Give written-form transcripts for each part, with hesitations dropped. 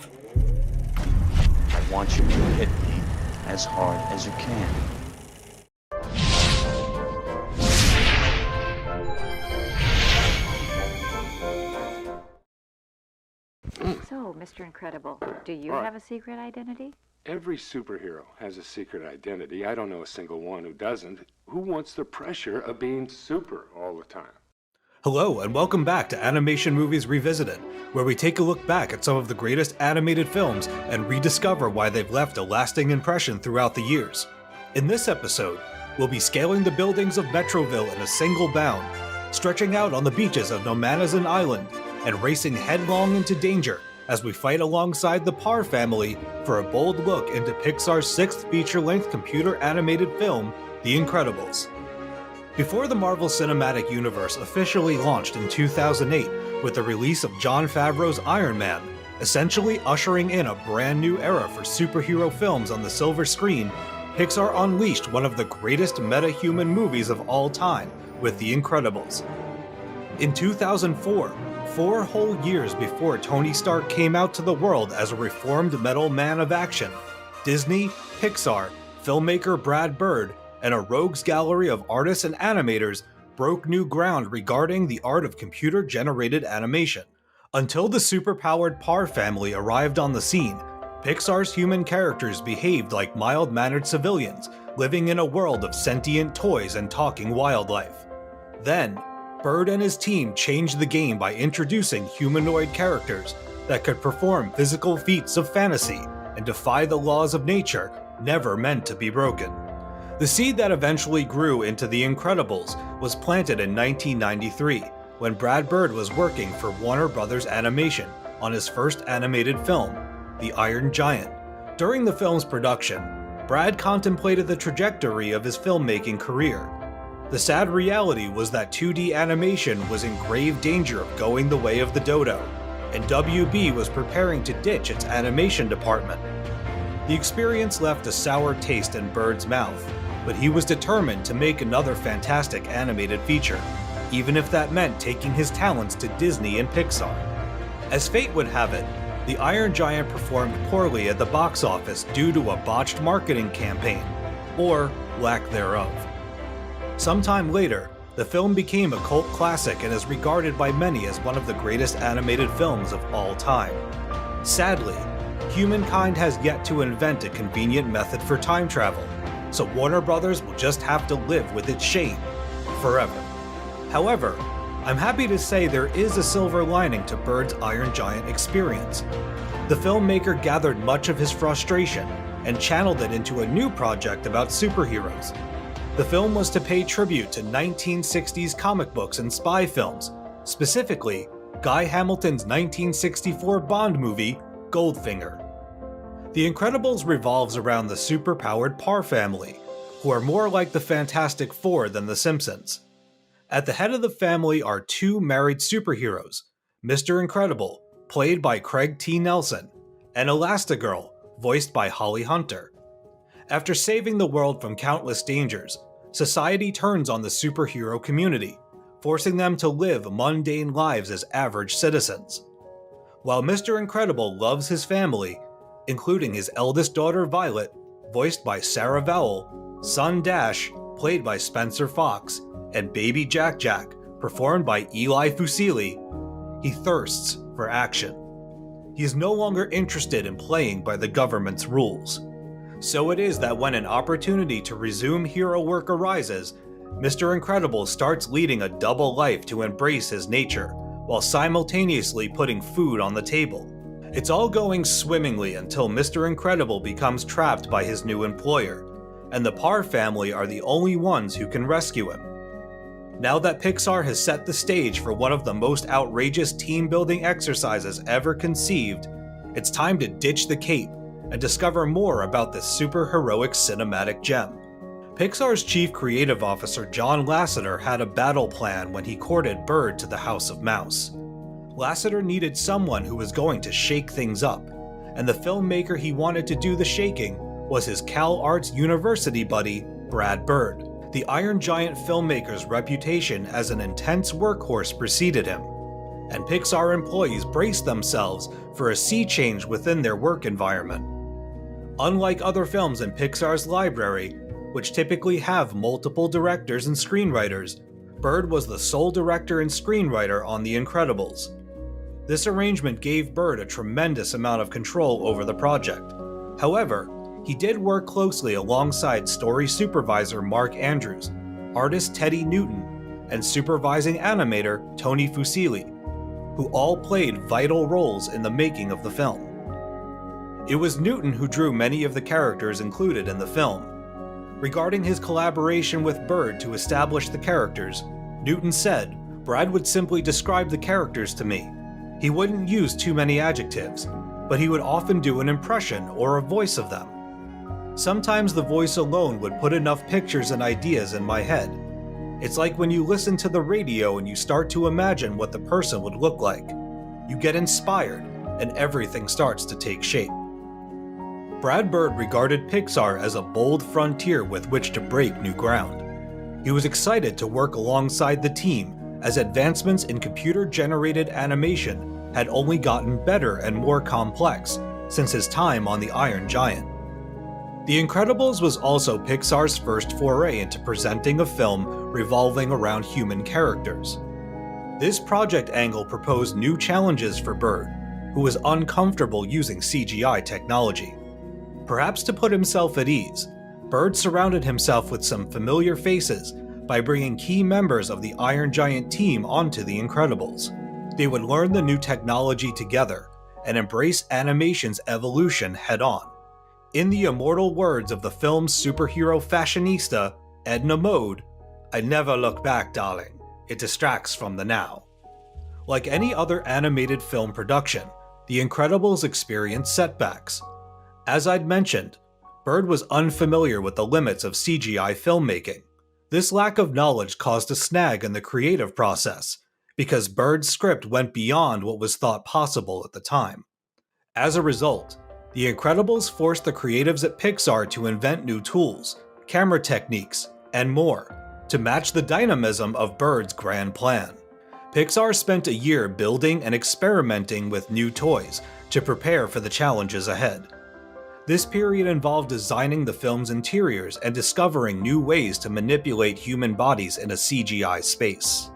I want you to hit me as hard as you can. So, Mr. Incredible, do you have a secret identity? Every superhero has a secret identity. I don't know a single one who doesn't. Who wants the pressure of being super all the time? Hello, and welcome back to Animation Movies Revisited, where we take a look back at some of the greatest animated films and rediscover why they've left a lasting impression throughout the years. In this episode, we'll be scaling the buildings of Metroville in a single bound, stretching out on the beaches of Nomanazan Island, and racing headlong into danger as we fight alongside the Parr family for a bold look into Pixar's sixth feature-length computer animated film, The Incredibles. Before the Marvel Cinematic Universe officially launched in 2008 with the release of Jon Favreau's Iron Man, essentially ushering in a brand new era for superhero films on the silver screen, Pixar unleashed one of the greatest meta-human movies of all time with The Incredibles. In 2004, 4 whole years before Tony Stark came out to the world as a reformed metal man of action, Disney, Pixar, filmmaker Brad Bird, and a rogues gallery of artists and animators broke new ground regarding the art of computer-generated animation. Until the superpowered Parr family arrived on the scene, Pixar's human characters behaved like mild-mannered civilians, living in a world of sentient toys and talking wildlife. Then, Bird and his team changed the game by introducing humanoid characters that could perform physical feats of fantasy and defy the laws of nature never meant to be broken. The seed that eventually grew into The Incredibles was planted in 1993, when Brad Bird was working for Warner Bros. Animation on his first animated film, The Iron Giant. During the film's production, Brad contemplated the trajectory of his filmmaking career. The sad reality was that 2D animation was in grave danger of going the way of the dodo, and WB was preparing to ditch its animation department. The experience left a sour taste in Bird's mouth, but he was determined to make another fantastic animated feature, even if that meant taking his talents to Disney and Pixar. As fate would have it, The Iron Giant performed poorly at the box office due to a botched marketing campaign, or lack thereof. Sometime later, the film became a cult classic and is regarded by many as one of the greatest animated films of all time. Sadly, humankind has yet to invent a convenient method for time travel, so Warner Bros. Will just have to live with its shame forever. However, I'm happy to say there is a silver lining to Bird's Iron Giant experience. The filmmaker gathered much of his frustration and channeled it into a new project about superheroes. The film was to pay tribute to 1960s comic books and spy films, specifically Guy Hamilton's 1964 Bond movie, Goldfinger. The Incredibles revolves around the superpowered Parr family, who are more like the Fantastic Four than the Simpsons. At the head of the family are 2 married superheroes, Mr. Incredible, played by Craig T. Nelson, and Elastigirl, voiced by Holly Hunter. After saving the world from countless dangers, society turns on the superhero community, forcing them to live mundane lives as average citizens. While Mr. Incredible loves his family, including his eldest daughter Violet, voiced by Sarah Vowell, son Dash, played by Spencer Fox, and baby Jack Jack, performed by Eli Fusili, he thirsts for action. He is no longer interested in playing by the government's rules. So it is that when an opportunity to resume hero work arises, Mr. Incredible starts leading a double life to embrace his nature, while simultaneously putting food on the table. It's all going swimmingly until Mr. Incredible becomes trapped by his new employer, and the Parr family are the only ones who can rescue him. Now that Pixar has set the stage for one of the most outrageous team-building exercises ever conceived, it's time to ditch the cape and discover more about this super-heroic cinematic gem. Pixar's chief creative officer John Lasseter had a battle plan when he courted Bird to the House of Mouse. Lasseter needed someone who was going to shake things up, and the filmmaker he wanted to do the shaking was his Cal Arts University buddy, Brad Bird. The Iron Giant filmmaker's reputation as an intense workhorse preceded him. and Pixar employees braced themselves for a sea change within their work environment. Unlike other films in Pixar's library, which typically have multiple directors and screenwriters, Bird was the sole director and screenwriter on The Incredibles. This arrangement gave Bird a tremendous amount of control over the project. However, he did work closely alongside story supervisor Mark Andrews, artist Teddy Newton, and supervising animator Tony Fusilli, who all played vital roles in the making of the film. It was Newton who drew many of the characters included in the film. Regarding his collaboration with Bird to establish the characters, Newton said, "Brad would simply describe the characters to me. He wouldn't use too many adjectives, but he would often do an impression or a voice of them. Sometimes the voice alone would put enough pictures and ideas in my head. It's like when you listen to the radio and you start to imagine what the person would look like. You get inspired, and everything starts to take shape." Brad Bird regarded Pixar as a bold frontier with which to break new ground. He was excited to work alongside the team as advancements in computer-generated animation had only gotten better and more complex since his time on the Iron Giant. The Incredibles was also Pixar's first foray into presenting a film revolving around human characters. This project angle proposed new challenges for Bird, who was uncomfortable using CGI technology. Perhaps to put himself at ease, Bird surrounded himself with some familiar faces by bringing key members of the Iron Giant team onto The Incredibles. They would learn the new technology together and embrace animation's evolution head-on. In the immortal words of the film's superhero fashionista, Edna Mode, "I never look back, darling. It distracts from the now." Like any other animated film production, The Incredibles experienced setbacks. As I'd mentioned, Bird was unfamiliar with the limits of CGI filmmaking. This lack of knowledge caused a snag in the creative process, because Bird's script went beyond what was thought possible at the time. As a result, The Incredibles forced the creatives at Pixar to invent new tools, camera techniques, and more, to match the dynamism of Bird's grand plan. Pixar spent a year building and experimenting with new toys to prepare for the challenges ahead. This period involved designing the film's interiors and discovering new ways to manipulate human bodies in a CGI space.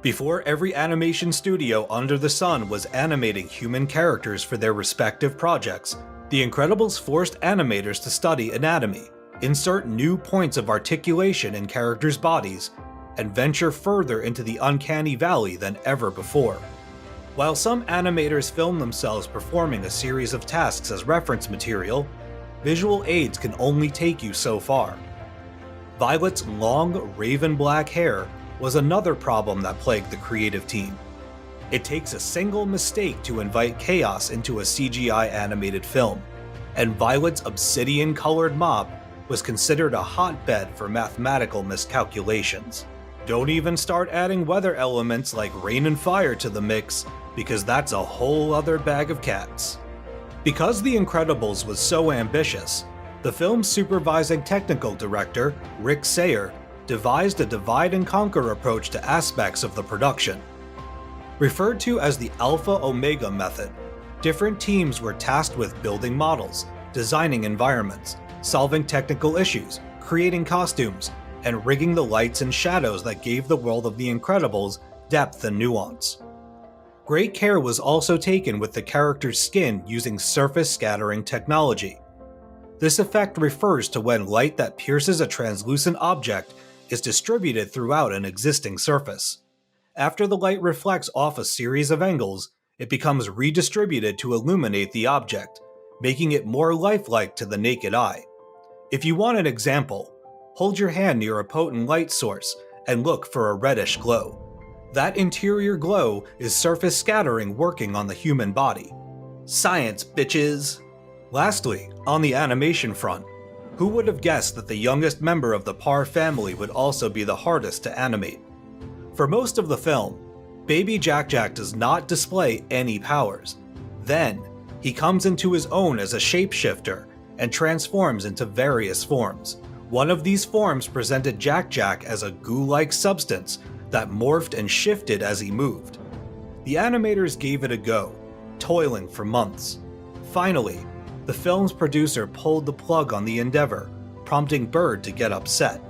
Before every animation studio under the sun was animating human characters for their respective projects, The Incredibles forced animators to study anatomy, insert new points of articulation in characters' bodies, and venture further into the uncanny valley than ever before. While some animators film themselves performing a series of tasks as reference material, visual aids can only take you so far. Violet's long, raven black hair was another problem that plagued the creative team. It takes a single mistake to invite chaos into a CGI animated film, and Violet's obsidian-colored mop was considered a hotbed for mathematical miscalculations. Don't even start adding weather elements like rain and fire to the mix, because that's a whole other bag of cats. Because The Incredibles was so ambitious, the film's supervising technical director, Rick Sayer, devised a divide-and-conquer approach to aspects of the production. Referred to as the Alpha-Omega method, different teams were tasked with building models, designing environments, solving technical issues, creating costumes, and rigging the lights and shadows that gave the world of The Incredibles depth and nuance. Great care was also taken with the character's skin using surface scattering technology. This effect refers to when light that pierces a translucent object is distributed throughout an existing surface. After the light reflects off a series of angles, it becomes redistributed to illuminate the object, making it more lifelike to the naked eye. If you want an example, hold your hand near a potent light source and look for a reddish glow. That interior glow is surface scattering working on the human body. Science, bitches! Lastly, on the animation front, who would have guessed that the youngest member of the Parr family would also be the hardest to animate? For most of the film, baby Jack Jack does not display any powers. Then, he comes into his own as a shapeshifter and transforms into various forms. One of these forms presented Jack Jack as a goo-like substance that morphed and shifted as he moved. The animators gave it a go, toiling for months. Finally, the film's producer pulled the plug on the endeavor, prompting Bird to get upset.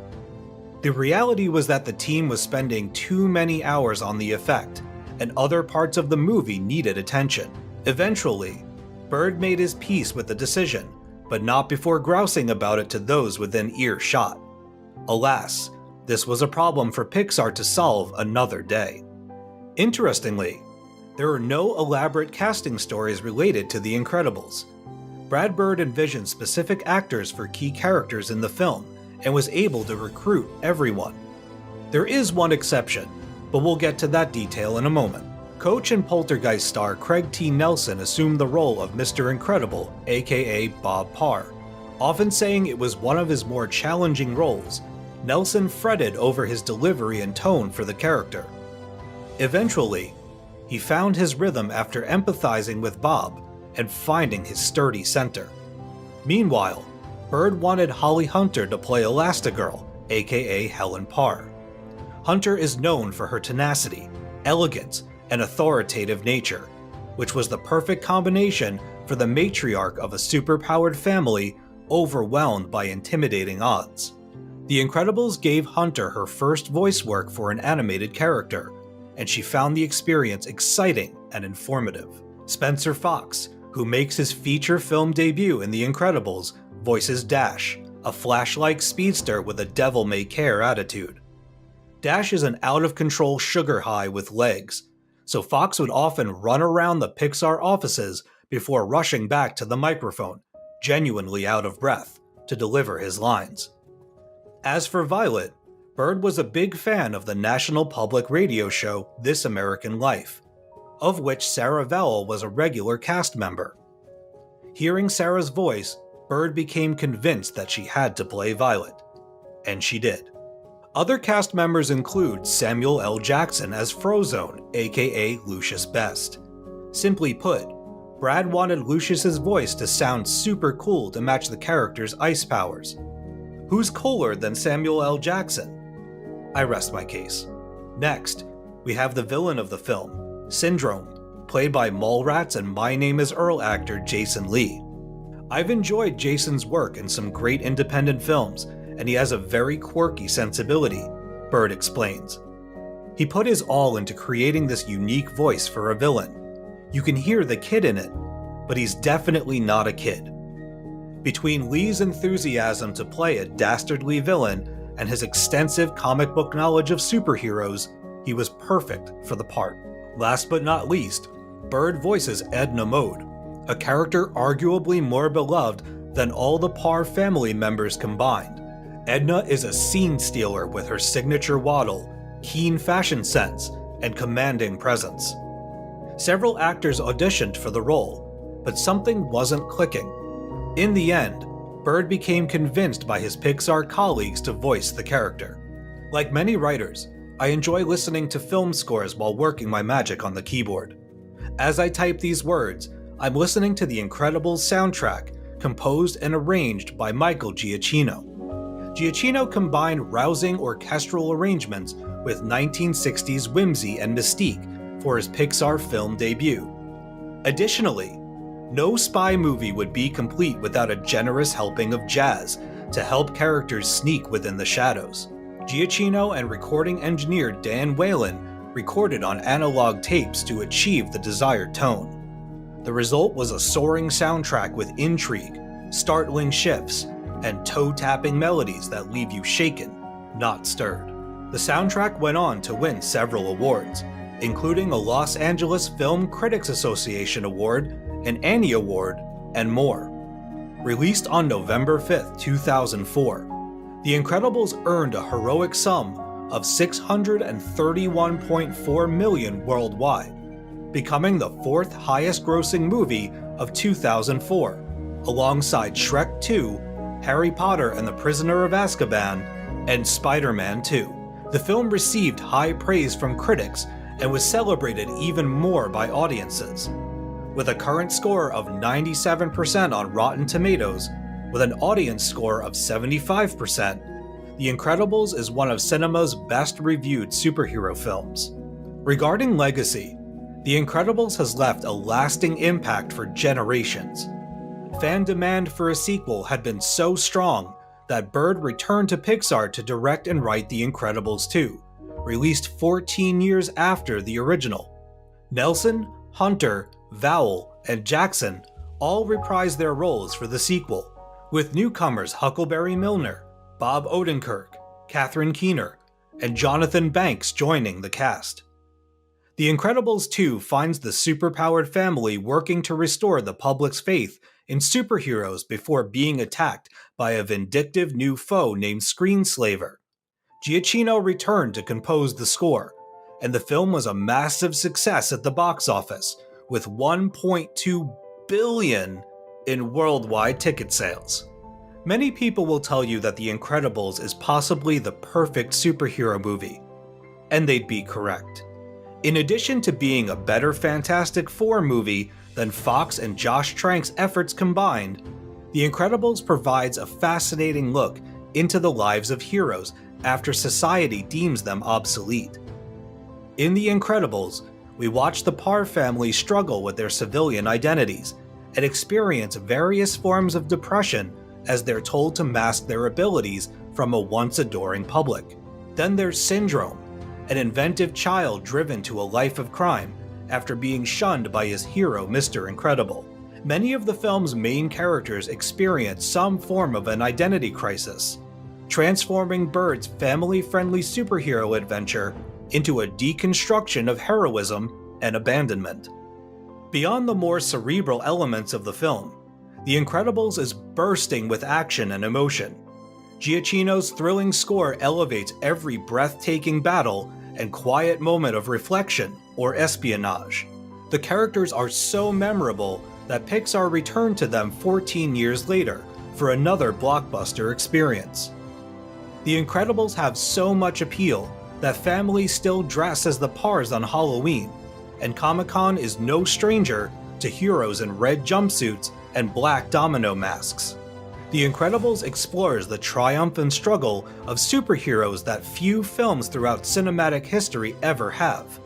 The reality was that the team was spending too many hours on the effect, and other parts of the movie needed attention. Eventually, Bird made his peace with the decision, but not before grousing about it to those within earshot. Alas, this was a problem for Pixar to solve another day. Interestingly, there are no elaborate casting stories related to The Incredibles. Brad Bird envisioned specific actors for key characters in the film and was able to recruit everyone. There is one exception, but we'll get to that detail in a moment. Coach and Poltergeist star Craig T. Nelson assumed the role of Mr. Incredible, aka Bob Parr. Often saying it was one of his more challenging roles, Nelson fretted over his delivery and tone for the character. Eventually, he found his rhythm after empathizing with Bob and finding his sturdy center. Meanwhile, Bird wanted Holly Hunter to play Elastigirl, aka Helen Parr. Hunter is known for her tenacity, elegance, and authoritative nature, which was the perfect combination for the matriarch of a superpowered family overwhelmed by intimidating odds. The Incredibles gave Hunter her first voice work for an animated character, and she found the experience exciting and informative. Spencer Fox, who makes his feature film debut in The Incredibles, voices Dash, a Flash-like speedster with a devil-may-care attitude. Dash is an out-of-control sugar high with legs, so Fox would often run around the Pixar offices before rushing back to the microphone, genuinely out of breath, to deliver his lines. As for Violet, Bird was a big fan of the national public radio show This American Life, of which Sarah Vowell was a regular cast member. Hearing Sarah's voice, Bird became convinced that she had to play Violet, and she did. Other cast members include Samuel L. Jackson as Frozone, aka Lucius Best. Simply put, Brad wanted Lucius's voice to sound super cool to match the character's ice powers. Who's cooler than Samuel L. Jackson? I rest my case. Next, we have the villain of the film, Syndrome, played by Mallrats and My Name is Earl actor Jason Lee. I've enjoyed Jason's work in some great independent films, and he has a very quirky sensibility, Bird explains. He put his all into creating this unique voice for a villain. You can hear the kid in it, but he's definitely not a kid. Between Lee's enthusiasm to play a dastardly villain and his extensive comic book knowledge of superheroes, he was perfect for the part. Last but not least, Bird voices Edna Mode, a character arguably more beloved than all the Parr family members combined. Edna is a scene stealer with her signature waddle, keen fashion sense, and commanding presence. Several actors auditioned for the role, but something wasn't clicking. In the end, Bird became convinced by his Pixar colleagues to voice the character. Like many writers, I enjoy listening to film scores while working my magic on the keyboard. As I type these words, I'm listening to the Incredibles soundtrack, composed and arranged by Michael Giacchino. Giacchino combined rousing orchestral arrangements with 1960s whimsy and mystique for his Pixar film debut. Additionally, no spy movie would be complete without a generous helping of jazz to help characters sneak within the shadows. Giacchino and recording engineer Dan Whalen recorded on analog tapes to achieve the desired tone. The result was a soaring soundtrack with intrigue, startling shifts, and toe-tapping melodies that leave you shaken, not stirred. The soundtrack went on to win several awards, including a Los Angeles Film Critics Association Award, an Annie Award, and more. Released on November 5, 2004, The Incredibles earned a heroic sum of $631.4 million worldwide, becoming the fourth highest grossing movie of 2004, alongside Shrek 2, Harry Potter and the Prisoner of Azkaban, and Spider-Man 2. The film received high praise from critics and was celebrated even more by audiences. With a current score of 97% on Rotten Tomatoes, with an audience score of 75%, The Incredibles is one of cinema's best reviewed superhero films. Regarding legacy, The Incredibles has left a lasting impact for generations. Fan demand for a sequel had been so strong that Bird returned to Pixar to direct and write The Incredibles 2, released 14 years after the original. Nelson, Hunter, Vowell, and Jackson all reprised their roles for the sequel, with newcomers Huckleberry Milner, Bob Odenkirk, Catherine Keener, and Jonathan Banks joining the cast. The Incredibles 2 finds the superpowered family working to restore the public's faith in superheroes before being attacked by a vindictive new foe named Screenslaver. Giacchino returned to compose the score, and the film was a massive success at the box office, with $1.2 billion in worldwide ticket sales. Many people will tell you that The Incredibles is possibly the perfect superhero movie, and they'd be correct. In addition to being a better Fantastic Four movie than Fox and Josh Trank's efforts combined, The Incredibles provides a fascinating look into the lives of heroes after society deems them obsolete. In The Incredibles, we watch the Parr family struggle with their civilian identities and experience various forms of depression as they're told to mask their abilities from a once adoring public. Then there's Syndrome, an inventive child driven to a life of crime after being shunned by his hero, Mr. Incredible. Many of the film's main characters experience some form of an identity crisis, transforming Bird's family-friendly superhero adventure into a deconstruction of heroism and abandonment. Beyond the more cerebral elements of the film, The Incredibles is bursting with action and emotion. Giacchino's thrilling score elevates every breathtaking battle and quiet moment of reflection or espionage. The characters are so memorable that Pixar returned to them 14 years later for another blockbuster experience. The Incredibles have so much appeal that families still dress as the Parrs on Halloween, and Comic-Con is no stranger to heroes in red jumpsuits and black domino masks. The Incredibles explores the triumph and struggle of superheroes that few films throughout cinematic history ever have.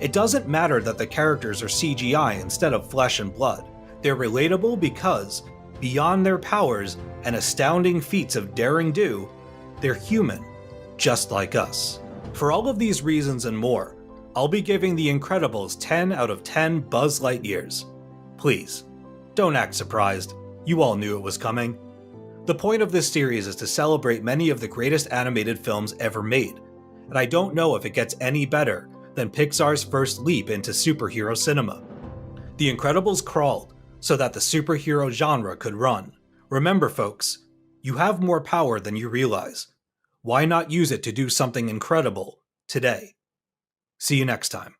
It doesn't matter that the characters are CGI instead of flesh and blood. They're relatable because, beyond their powers and astounding feats of daring do, they're human, just like us. For all of these reasons and more, I'll be giving The Incredibles 10 out of 10 Buzz Lightyears. Please, don't act surprised. You all knew it was coming. The point of this series is to celebrate many of the greatest animated films ever made, and I don't know if it gets any better than Pixar's first leap into superhero cinema. The Incredibles crawled so that the superhero genre could run. Remember, folks, you have more power than you realize. Why not use it to do something incredible today? See you next time.